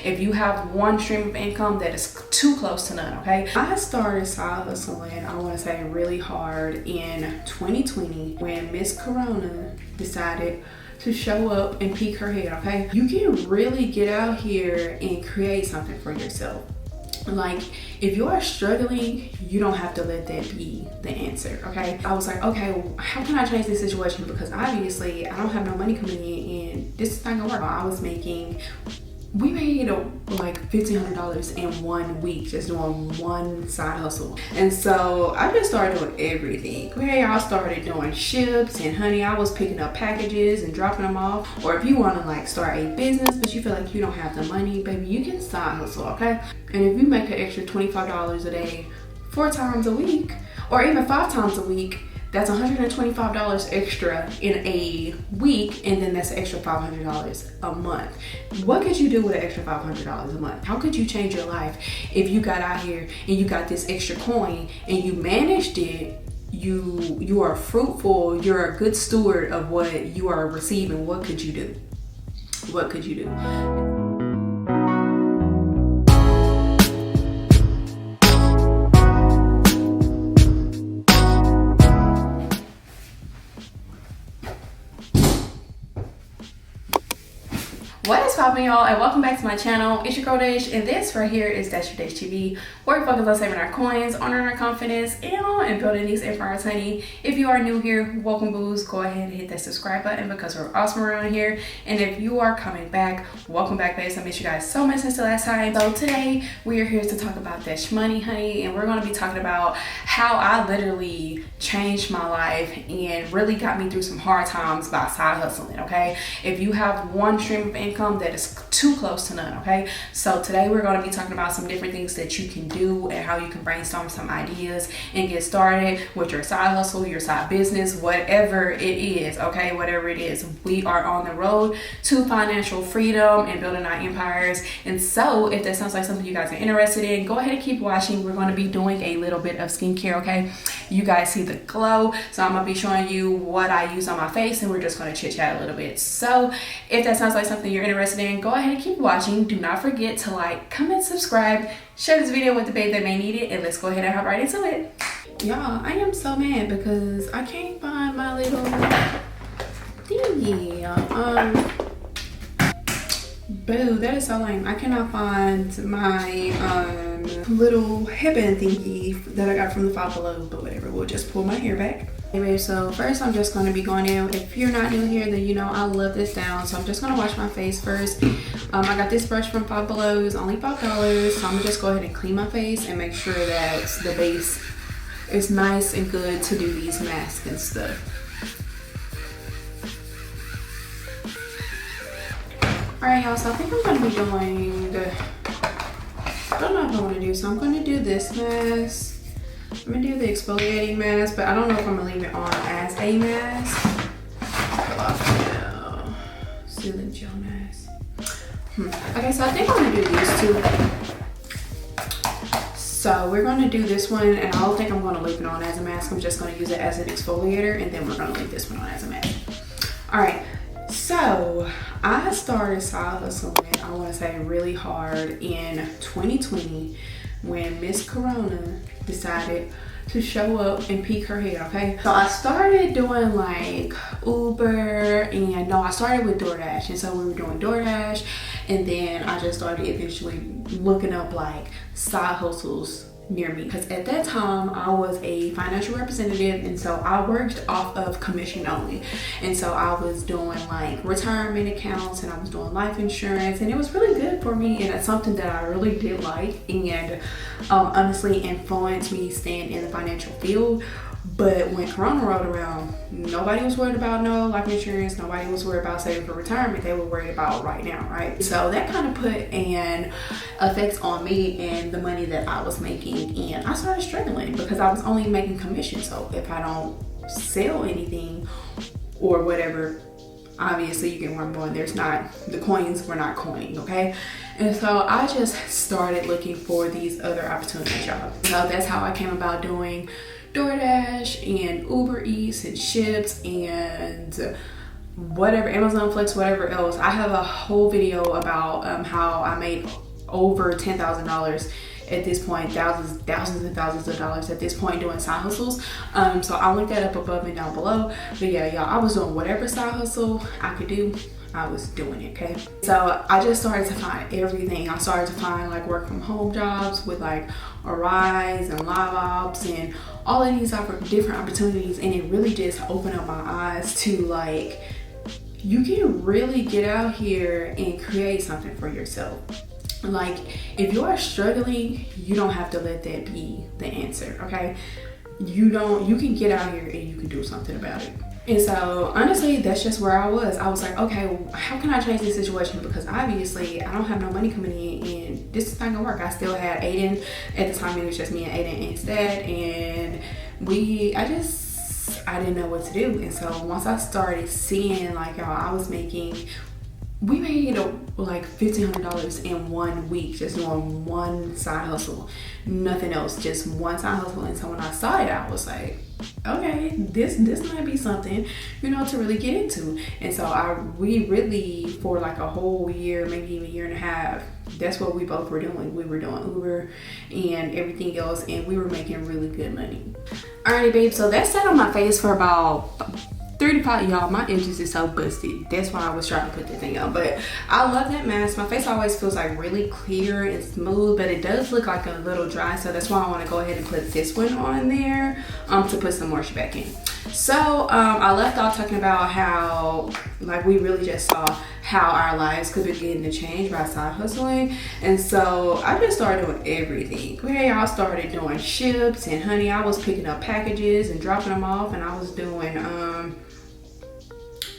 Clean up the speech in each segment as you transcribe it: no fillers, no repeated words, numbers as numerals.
If you have one stream of income, that is too close to none, okay? I started side hustling, I want to say really hard in 2020 when Miss Corona decided to show up and peek her head, okay? You can really get out here and create something for yourself. Like, if you are struggling, you don't have to let that be the answer, okay? I was like, okay, how can I change this situation? Because obviously I don't have no money coming in and this is not gonna work. I was making, we made like $1,500 in 1 week just doing one side hustle. And so I just started doing everything. Okay, I started doing ships, and honey, I was picking up packages and dropping them off. Or if you want to like start a business but you feel like you don't have the money, baby, you can side hustle, okay? And if you make an extra $25 a day 4 times a week, or even 5 times a week, that's $125 extra in a week, and then that's an extra $500 a month. What could you do with an extra $500 a month? How could you change your life if you got out here and you got this extra coin and you managed it? You are fruitful, you're a good steward of what you are receiving. What could you do? What could you do? What is poppin', y'all, and welcome back to my channel. It's your girl Daysh, and this right here is DashofDaysh TV, where we focus on saving our coins, honoring our confidence, and building these empires, honey. If you are new here, welcome, boos. Go ahead and hit that subscribe button because we're awesome around here. And if you are coming back, welcome back, babes. I missed you guys so much since the last time. So today we are here to talk about Dash money, honey, and we're going to be talking about how I literally changed my life and really got me through some hard times by side hustling, okay? If you have one stream of income, that is too close to none, okay? So today we're going to be talking about some different things that you can do and how you can brainstorm some ideas and get started with your side hustle, your side business, whatever it is, okay? Whatever it is. We are on the road to financial freedom and building our empires. And so if that sounds like something you guys are interested in, go ahead and keep watching. We're going to be doing a little bit of skincare, okay? You guys see the glow, so I'm going to be showing you what I use on my face, and we're just going to chit chat a little bit. So if that sounds like something you're interested in, go ahead and keep watching. Do not forget to like, comment, subscribe, share this video with the babe that may need it, and let's go ahead and hop right into it. Y'all, I am so mad because I can't find my little thingy. Boo, that is so lame. I cannot find my little headband thingy that I got from the Five Below, but whatever, we'll just pull my hair back. Anyway, so first I'm just going to be going in. If you're not new here, then you know I love this down, so I'm just going to wash my face first. I got this brush from Five Below. It's only $5, so I'm going to just go ahead and clean my face and make sure that the base is nice and good to do these masks and stuff. Alright, y'all, so I think I'm going to be doing, I don't know what I want to do, so I'm going to do this mask. I'm going to do the exfoliating mask, but I don't know if I'm going to leave it on as a mask. Sealing gel mask. Okay, so I think I'm going to do these two. So we're going to do this one, and I don't think I'm going to leave it on as a mask. I'm just going to use it as an exfoliator, and then we're going to leave this one on as a mask. Alright, so I started side hustling, I want to say really hard in 2020 when Miss Corona decided to show up and peek her head, okay? So I started doing like Uber, and no, I started with DoorDash, and so we were doing DoorDash, and then I just started eventually looking up like side hustles near me, because at that time I was a financial representative, and so I worked off of commission only, and so I was doing like retirement accounts, and I was doing life insurance, and it was really good for me, and it's something that I really did like, and honestly influenced me staying in the financial field. But when Corona rolled around, nobody was worried about no life insurance, nobody was worried about saving for retirement. They were worried about right now, right? So that kind of put an effect on me and the money that I was making, and I started struggling because I was only making commission. So if I don't sell anything or whatever, obviously you get where I'm going, the coins were not coining, okay? And so I just started looking for these other opportunities, y'all. So that's how I came about doing DoorDash and Uber Eats and Ships and whatever, Amazon Flex, whatever else. I have a whole video about how I made over $10,000 at this point, thousands and thousands of dollars at this point doing side hustles. So I'll link that up above and down below. But yeah, y'all, I was doing whatever side hustle I could do, I was doing it, okay? So I just started to find everything. I started to find like work from home jobs with like Arise and Live Ops and all of these different opportunities, and it really just opened up my eyes to like, you can really get out here and create something for yourself. Like, if you are struggling, you don't have to let that be the answer, okay? You can get out here and you can do something about it. And so honestly, that's just where I was. I was like, okay, how can I change this situation? Because obviously I don't have no money coming in and this is not gonna work. I still had Aiden. At the time it was just me and Aiden instead, and I didn't know what to do. And so once I started seeing like, y'all, we made like $1,500 in 1 week just doing one side hustle, nothing else, just one side hustle. And so when I saw it, I was like, okay, this might be something, you know, to really get into. And so we really, for like a whole year, maybe even a year and a half, that's what we both were doing. We were doing Uber and everything else, and we were making really good money. Alrighty, babe, so that sat on my face for about 35, y'all, my edges is so busted. That's why I was trying to put the thing on. But I love that mask. My face always feels like really clear and smooth, but it does look like a little dry. So that's why I want to go ahead and put this one on there to put some moisture back in. So I left off talking about how like we really just saw how our lives could begin to change by side hustling. And so I just started doing everything. Okay, I started doing ships, and honey, I was picking up packages and dropping them off, and I was doing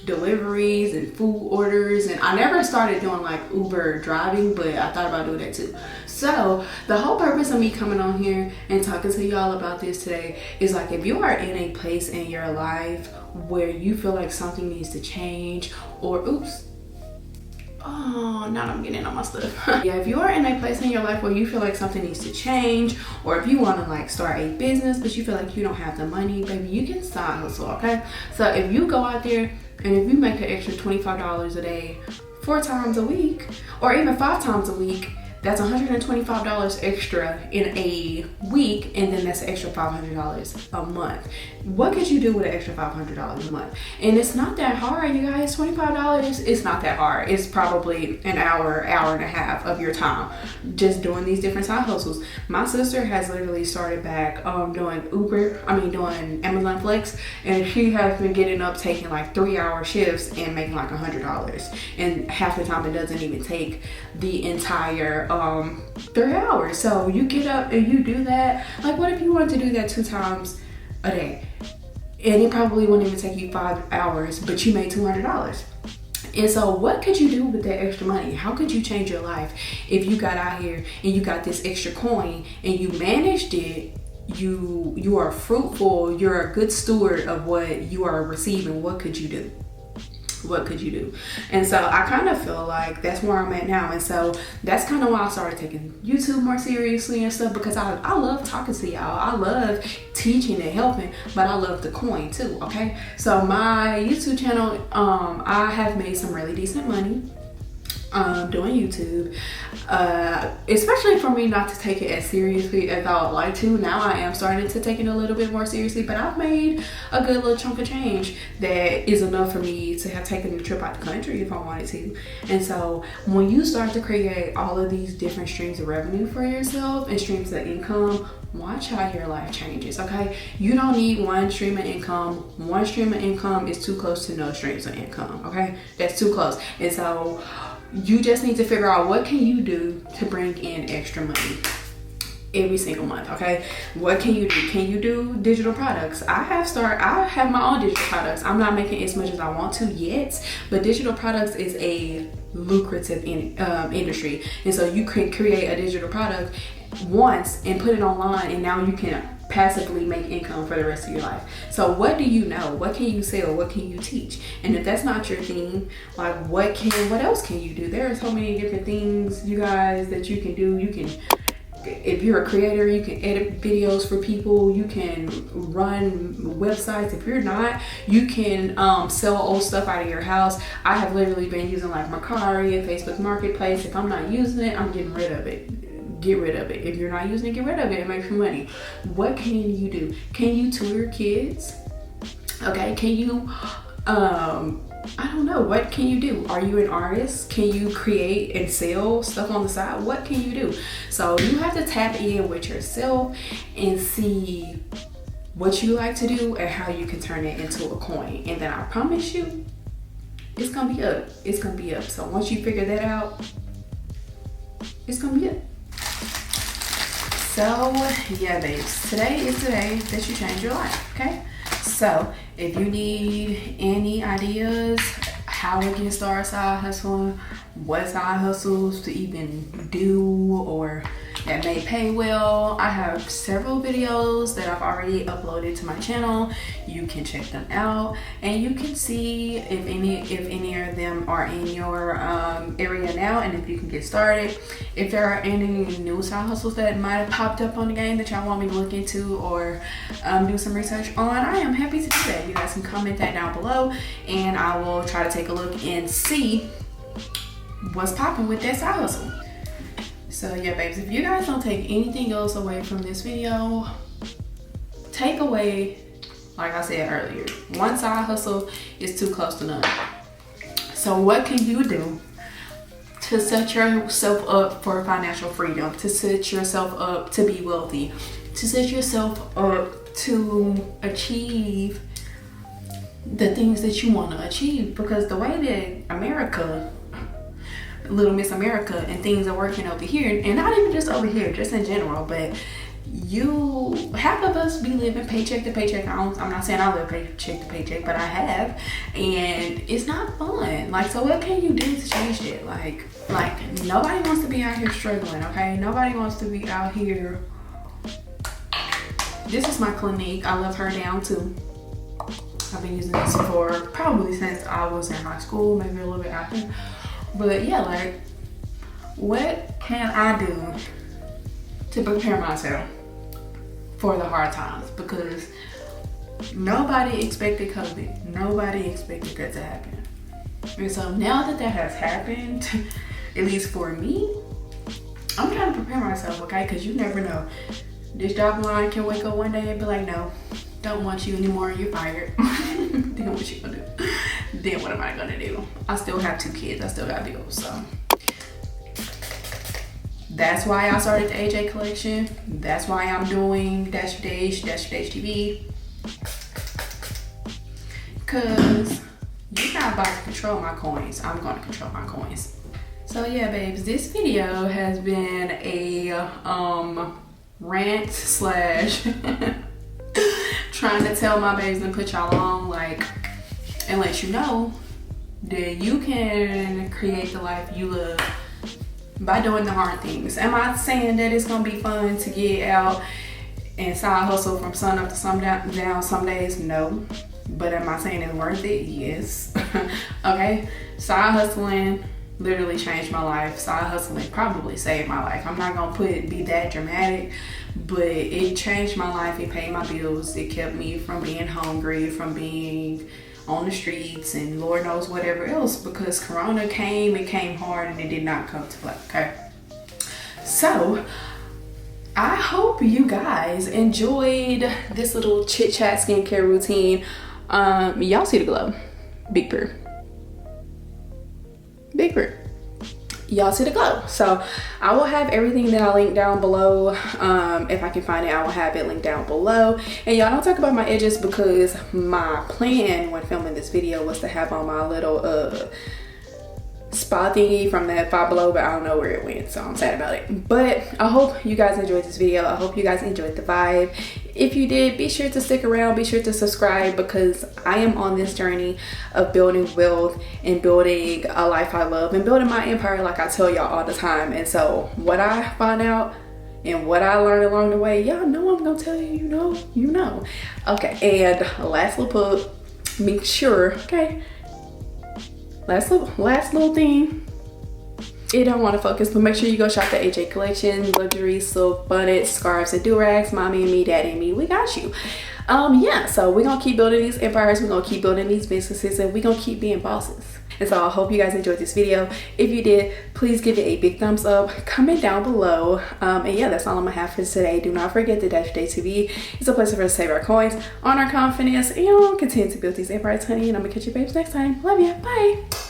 deliveries and food orders. And I never started doing like Uber driving, but I thought about doing that too. So the whole purpose of me coming on here and talking to y'all about this today is like, if you are in a place in your life where you feel like something needs to change, or now I'm getting on my stuff. Yeah, if you are in a place in your life where you feel like something needs to change, or if you want to like start a business but you feel like you don't have the money, baby, you can side hustle, okay? So if you go out there and if you make an extra $25 a day 4 times a week, or even 5 times a week, that's $125 extra in a week, and then that's an extra $500 a month. What could you do with an extra $500 a month? And it's not that hard, you guys. $25, it's not that hard. It's probably an hour and a half of your time just doing these different side hustles. My sister has literally started back doing Amazon Flex, and she has been getting up, taking like 3-hour shifts and making like $100. And half the time it doesn't even take the entire 3 hours. So you get up and you do that. Like, what if you wanted to do that 2 times a day? And it probably wouldn't even take you 5 hours, but you made $200. And so what could you do with that extra money? How could you change your life if you got out here and you got this extra coin and you managed it? You are fruitful, you're a good steward of what you are receiving. What could you do? What could you do? And so I kind of feel like that's where I'm at now. And so that's kind of why I started taking YouTube more seriously and stuff, because I love talking to y'all. I love teaching and helping, but I love the coin too, okay? So my YouTube channel, I have made some really decent money doing YouTube, especially for me not to take it as seriously as I would like to. Now I am starting to take it a little bit more seriously, but I've made a good little chunk of change that is enough for me to have taken a trip out the country if I wanted to. And so when you start to create all of these different streams of revenue for yourself and streams of income, watch how your life changes, okay? You don't need one stream of income. One stream of income is too close to no streams of income, okay? That's too close. And so you just need to figure out, what can you do to bring in extra money every single month, okay? What can you do? Can you do digital products? I have my own digital products. I'm not making as much as I want to yet, but digital products is a lucrative industry. And so you can create a digital product once and put it online, and now you can passively make income for the rest of your life. So what do you know? What can you sell? What can you teach? And if that's not your thing, like what else can you do? There are so many different things, you guys, that you can do. You can if you're a creator, you can edit videos for people, you can run websites. If you're not, you can sell old stuff out of your house. I have literally been using like Mercari and Facebook Marketplace. If I'm not using it, I'm getting rid of it. Get rid of it. If you're not using it, get rid of it and make some money. What can you do? Can you tutor kids? Okay, can you I don't know, what can you do? Are you an artist? Can you create and sell stuff on the side? What can you do? So you have to tap in with yourself and see what you like to do and how you can turn it into a coin. And then I promise you, it's gonna be up. It's gonna be up. So once you figure that out, it's gonna be up. So yeah, babes, today is the day that you change your life, okay? So if you need any ideas how to get started side hustling, what side hustles to even do or that may pay well, I have several videos that I've already uploaded to my channel. You can check them out and you can see if any of them are in your area now, and if you can get started. If there are any new side hustles that might have popped up on the game that y'all want me to look into or do some research on, I am happy to do that. You guys can comment that down below and I will try to take a look and see what's popping with that side hustle. So yeah, babes, if you guys don't take anything else away from this video, take away, like I said earlier, one side hustle is too close to none. So what can you do to set yourself up for financial freedom, to set yourself up to be wealthy, to set yourself up to achieve the things that you want to achieve? Because the way that America, Little Miss America, and things are working over here, and not even just over here, just in general, but half of us be living paycheck to paycheck. I'm not saying I live paycheck to paycheck, but I have, and it's not fun. Like, so what can you do to change it? Like nobody wants to be out here struggling, okay? Nobody wants to be out here. This is my Clinique. I love her down too. I've been using this for probably since I was in high school, maybe a little bit after. But yeah, like, what can I do to prepare myself for the hard times? Because nobody expected COVID. Nobody expected that to happen. And so now that that has happened, at least for me, I'm trying to prepare myself, okay? Because you never know. This job line can wake up one day and be like, no, don't want you anymore, you're fired. Then what you gonna do? Then what am I gonna do? I still have 2 kids, I still got bills, so. That's why I started the AJ collection. That's why I'm doing DashofDaysh, DashofDaysh TV. Cause you're not about to control my coins, I'm gonna control my coins. So yeah, babes, this video has been a rant slash trying to tell my babes and put y'all on, like, and let you know that you can create the life you love by doing the hard things. Am I saying that it's gonna be fun to get out and side hustle from sun up to sundown some days? No. But am I saying it's worth it? Yes. Okay, side hustling literally changed my life. Side hustling probably saved my life. I'm not gonna be that dramatic, but it changed my life. It paid my bills. It kept me from being hungry, from being on the streets, and Lord knows whatever else, because Corona came, it came hard, and it did not come to play, okay? So I hope you guys enjoyed this little chit-chat skincare routine. Y'all see the glow. Big purr. Big purr. Y'all see the glow. So I will have everything that I link down below. If I can find it, I will have it linked down below. And y'all don't talk about my edges, because my plan when filming this video was to have on my little spa thingy from that Five Below, but I don't know where it went, so I'm sad about it. But I hope you guys enjoyed this video. I hope you guys enjoyed the vibe. If you did, be sure to stick around, be sure to subscribe, because I am on this journey of building wealth and building a life I love and building my empire, like I tell y'all all the time. And so what I find out and what I learned along the way, y'all know I'm gonna tell you, you know. Okay, and last little put, make sure, okay, last little thing, it don't want to focus, but make sure you go shop the AJ collection. Luxury, silk, bonnets, scarves, and do-rags. Mommy and me, daddy and me, we got you. Yeah, so we're gonna keep building these empires, we're gonna keep building these businesses, and we're gonna keep being bosses. And so I hope you guys enjoyed this video. If you did, please give it a big thumbs up, comment down below. And yeah, that's all I'm gonna have for today. Do not forget that DashofDaysh TV is a place for us to save our coins, on our confidence, and continue to build these empires, honey. And I'm gonna catch you babes next time. Love you. Bye.